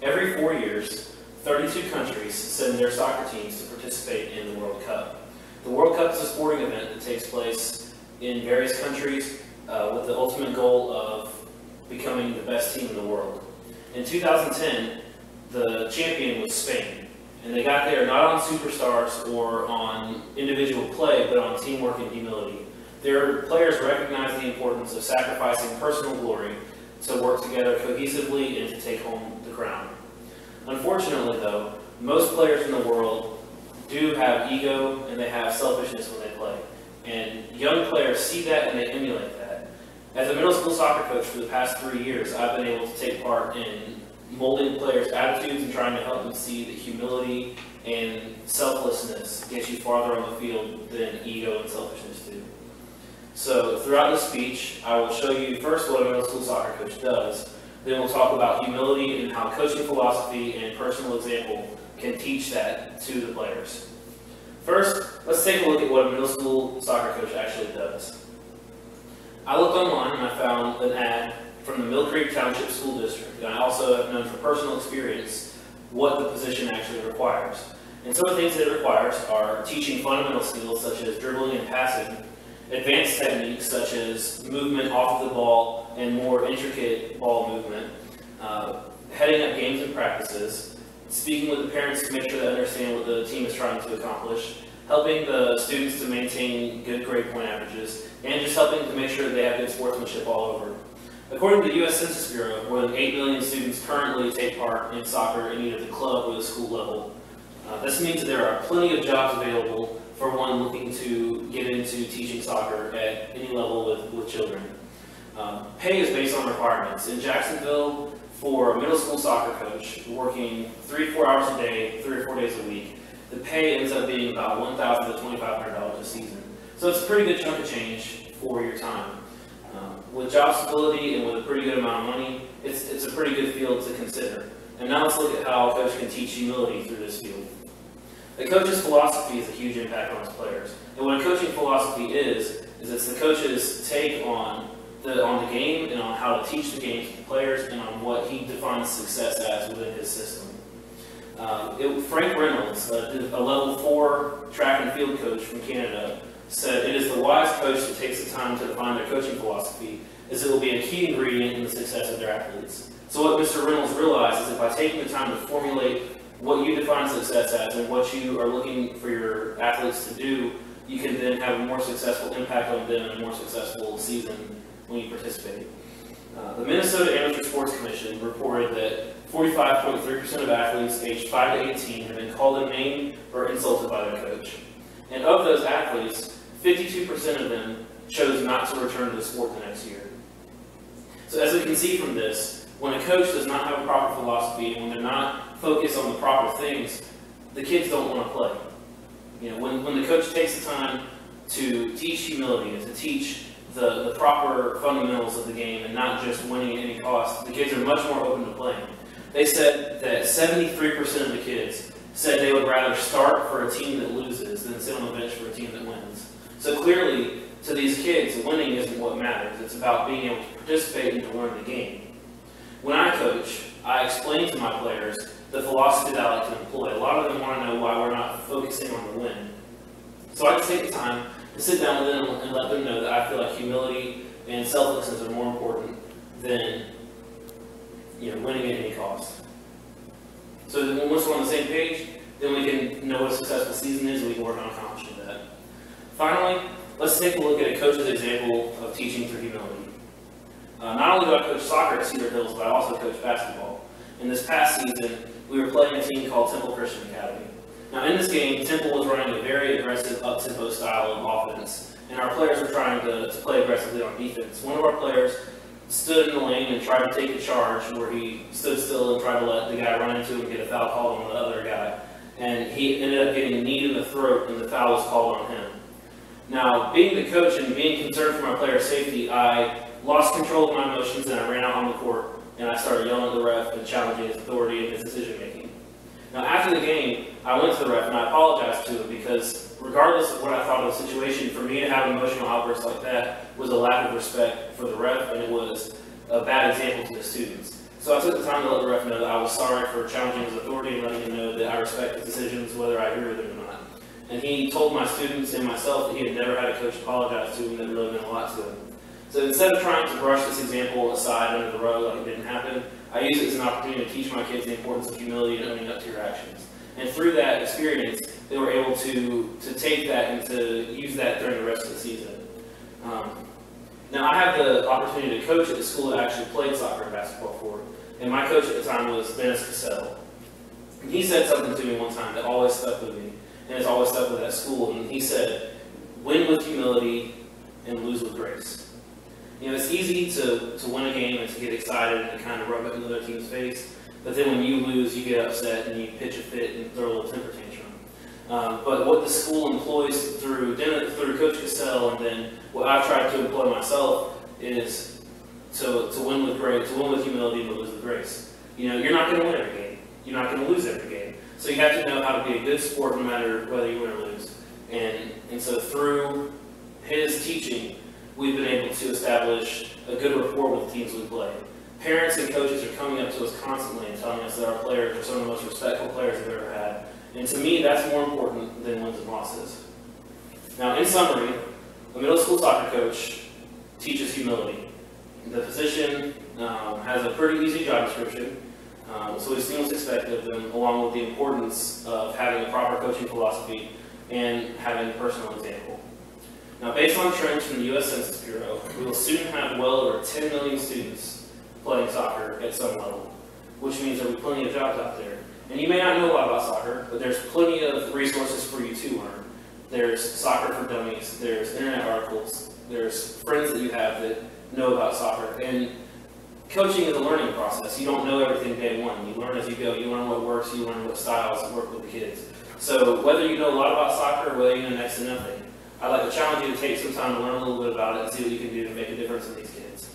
Every 4 years, 32 countries send their soccer teams to participate in the World Cup. The World Cup is a sporting event that takes place in various countries with the ultimate goal of becoming the best team in the world. In 2010, the champion was Spain, and they got there not on superstars or on individual play, but on teamwork and humility. Their players recognized the importance of sacrificing personal glory to work together cohesively and to take home the crown. Unfortunately, though, most players in the world do have ego and they have selfishness when they play. And young players see that and they emulate that. As a middle school soccer coach for the past 3 years, I've been able to take part in molding players' attitudes and trying to help them see that humility and selflessness gets you farther on the field than ego and selfishness do. So throughout this speech, I will show you first what a middle school soccer coach does. Then we'll talk about humility and how coaching philosophy and personal example can teach that to the players. First, let's take a look at what a middle school soccer coach actually does. I looked online and I found an ad from the Mill Creek Township School District, and I also have known from personal experience what the position actually requires. And some of the things that it requires are teaching fundamental skills such as dribbling and passing, advanced techniques such as movement off of the ball and more intricate ball movement, heading up games and practices, speaking with the parents to make sure they understand what the team is trying to accomplish, helping the students to maintain good grade point averages, and just helping to make sure that they have good sportsmanship all over. According to the U.S. Census Bureau, more than 8 million students currently take part in soccer in either the club or the school level. This means that there are plenty of jobs available for one looking to get into teaching soccer at any level with children. Pay is based on requirements. In Jacksonville, for a middle school soccer coach working 3 to 4 hours a day, 3 or 4 days a week, the pay ends up being about $1,000 to $2,500 a season. So it's a pretty good chunk of change for your time. With job stability and with a pretty good amount of money, it's a pretty good field to consider. And now let's look at how a coach can teach humility through this field. A coach's philosophy has a huge impact on his players. And what a coaching philosophy is it's the coach's take on the game and on how to teach the game to the players and on what he defines success as within his system. Frank Reynolds, a level 4 track and field coach from Canada, said it is the wise coach that takes the time to define their coaching philosophy, as it will be a key ingredient in the success of their athletes. So what Mr. Reynolds realized is that by taking the time to formulate what you define success as and what you are looking for your athletes to do, you can then have a more successful impact on them and a more successful season when you participate. The Minnesota Amateur Sports Commission reported that 45.3% of athletes aged 5 to 18 have been called a name or insulted by their coach. And of those athletes, 52% of them chose not to return to the sport the next year. So as we can see from this, when a coach does not have a proper philosophy and when they're not focused on the proper things, the kids don't want to play. You know, when the coach takes the time to teach humility and to teach the proper fundamentals of the game and not just winning at any cost, the kids are much more open to playing. They said that 73% of the kids said they would rather start for a team that loses than sit on the bench for a team that wins. So clearly, to these kids, winning isn't what matters. It's about being able to participate and to learn the game. When I coach, I explain to my players the philosophy that I like to employ. A lot of them want to know why we're not focusing on the win. So I just take the time to sit down with them and let them know that I feel like humility and selflessness are more important than winning at any cost. So that once we're on the same page, then we can know what a successful season is and we can work on accomplishing that. Finally, let's take a look at a coach's example of teaching through humility. Not only do I coach soccer at Cedar Hills, but I also coach basketball. In this past season, we were playing a team called Temple Christian Academy. Now in this game, Temple was running a very aggressive up-tempo style of offense, and our players were trying to play aggressively on defense. One of our players stood in the lane and tried to take a charge where he stood still and tried to let the guy run into him and get a foul called on the other guy. And he ended up getting kneed in the throat and the foul was called on him. Now, being the coach and being concerned for my player's safety, I lost control of my emotions and I ran out on the court and I started yelling at the ref and challenging his authority and his decision making. Now after the game, I went to the ref and I apologized to him because regardless of what I thought of the situation, for me to have an emotional outburst like that was a lack of respect for the ref and it was a bad example to the students. So I took the time to let the ref know that I was sorry for challenging his authority and letting him know that I respect his decisions, whether I agree with them or not. And he told my students and myself that he had never had a coach apologize to him, that really meant a lot to him. So instead of trying to brush this example aside under the rug like it didn't happen, I used it as an opportunity to teach my kids the importance of humility and owning up to your actions. And through that experience, they were able to take that and to use that during the rest of the season. Now, I had the opportunity to coach at the school that I actually played soccer and basketball for, and my coach at the time was Dennis Cassell. And he said something to me one time that always stuck with me, and it's always stuck with that school, and he said, "Win with humility and lose with grace." You know, it's easy to win a game and to get excited and to kind of rub it in the other team's face, but then when you lose, you get upset and you pitch a fit and throw a little temper tantrum. But what the school employs through Coach Cassell, and then what I've tried to employ myself, is to win with grace, to win with humility, and to lose with grace. You know, you're not going to win every game. You're not going to lose every game. So you have to know how to be a good sport no matter whether you win or lose. And so through his teaching, we've been able to establish a good rapport with the teams we play. Parents and coaches are coming up to us constantly and telling us that our players are some of the most respectful players they've ever had. And to me, that's more important than wins and losses. Now, in summary, a middle school soccer coach teaches humility. The position has a pretty easy job description, so we've seen what's expected of them, along with the importance of having a proper coaching philosophy and having a personal example. Now, based on trends from the U.S. Census Bureau, we will soon have well over 10 million students playing soccer at some level, which means there will be plenty of jobs out there. And you may not know a lot about soccer, but there's plenty of resources for you to learn. There's Soccer for Dummies, there's internet articles, there's friends that you have that know about soccer. And coaching is a learning process. You don't know everything day one. You learn as you go. You learn what works, you learn what styles work with the kids. So whether you know a lot about soccer or whether you know next to nothing, I'd like to challenge you to take some time to learn a little bit about it and see what you can do to make a difference in these kids.